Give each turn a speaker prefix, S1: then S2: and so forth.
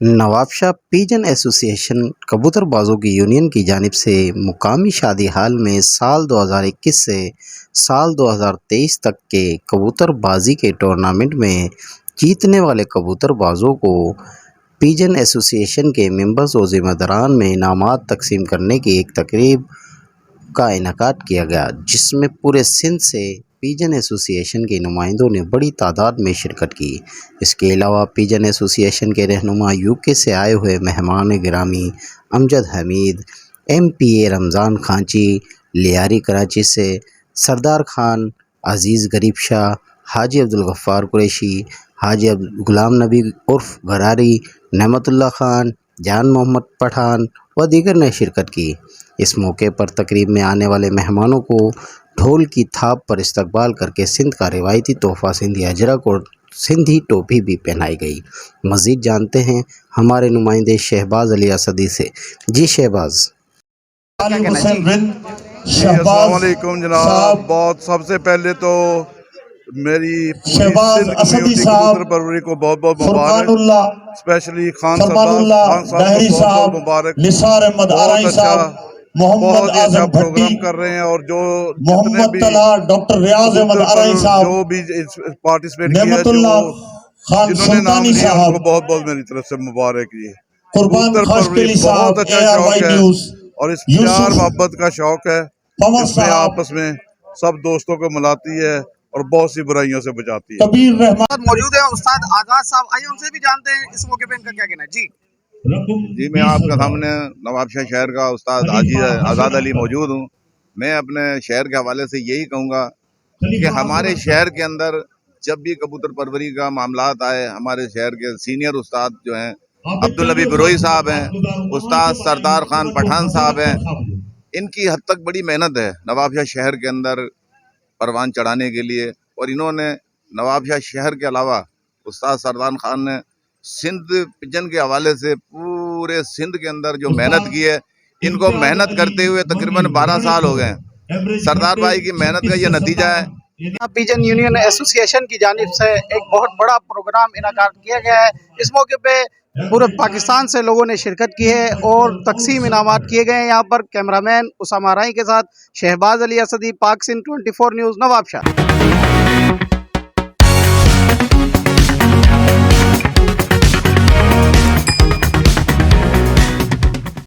S1: Nawabshah pigeon association कबूतरबाजों की union की जानिब से मुकामी शादी हाल में साल 2021 से साल 2023 तक के कबूतरबाजी के टूर्नामेंट में जीतने वाले कबूतरबाजों को पिजन एसोसिएशन के मेंबर्स और ज़िम्मेदारान में इनामात तकसीम करने की एक तकरीब का इनेकाद किया गया, जिसमें पूरे सिंध से पिजन एसोसिएशन के नुमाइंदों ने बड़ी तादाद में शिरकत की। इसके अलावा पिजन एसोसिएशन के रहनुमा यूके से आए हुए मेहमान गिरामी अमजद हमीद, MPA रमज़ान खांची, लियारी कराची से सरदार खान, अज़ीज़ गरीब शाह, हाजी अब्दुल गफ़्फ़ार कुरैशी, हाजी गुलाम नबी उर्फ घरारी, नेमतुल्लाह खान, जान मोहम्मद पठान व दीगर ने शिरकत की। इस मौके पर तकरीब में आने वाले मेहमानों को ढोल की थाप पर इस्तकबाल करके सिंध का रिवायती तोहफ़ा सिंधी अजरक और सिंधी टोपी भी पहनाई गई। मज़ीद जानते हैं हमारे नुमाइंदे शहबाज अली असदी से। जी शहबाज।
S2: अस्सलाम वालेकुम जनाब। बहुत सबसे पहले तो मेरी कबूतर परवरी को बहुत बहुत मुबारक, स्पेशली खान साहब को बहुत बहुत मुबारक। बहुत अच्छा प्रोग्राम कर रहे हैं और जो जितने भी
S3: डॉक्टर रियाज अहमद आरई साहब
S2: जो भी पार्टिसिपेट किया, जिन्होंने नाम लिया, उनको बहुत बहुत मेरी तरफ से मुबारक। ये कबूतर परवरी बहुत अच्छा शौक है और इस प्यार मोहब्बत का शौक है, इसमें आपस में सब दोस्तों को मिलाती है और बहुत सी बुराइयों से बचाती है।
S4: मौजूद है उस्ताद आजाद साहब, आइए उनसे भी जानते हैं इस मौके पे इनका क्या कहना है। जी
S5: मैं आपका सामने नवाबशाह शहर का उस्ताद हाजी आज़ाद अली मौजूद हूँ। मैं अपने शहर के हवाले से यही कहूँगा कि हमारे शहर के अंदर जब भी कबूतर परवरी का मामलात आए, हमारे शहर के सीनियर उस्ताद जो हैं अब्दुल नबी बिरोई साहब हैं, उस्ताद सरदार खान पठान साहब हैं, इनकी हद तक बड़ी मेहनत है नवाबशाह शहर के अंदर परवान चढ़ाने के लिए। और इन्होंने नवाबशाह शहर के अलावा उस्ताद सरदार खान ने सिंध पिजन के हवाले से पूरे सिंध के अंदर जो मेहनत की है, इनको मेहनत करते हुए तकरीबन 12 साल हो गए। सरदार भाई की मेहनत का ये नतीजा है।
S4: पिजन यूनियन एसोसिएशन की जानिब से एक बहुत बड़ा प्रोग्राम इनेकाद किया गया है। इस मौके पे पूरे पाकिस्तान से लोगों ने शिरकत की है और तकसीम इनामात किए गए हैं। यहाँ पर कैमरामैन उसामा राई के साथ शहबाज अली असदी, पाक सिंध 24 न्यूज़, नवाबशाह।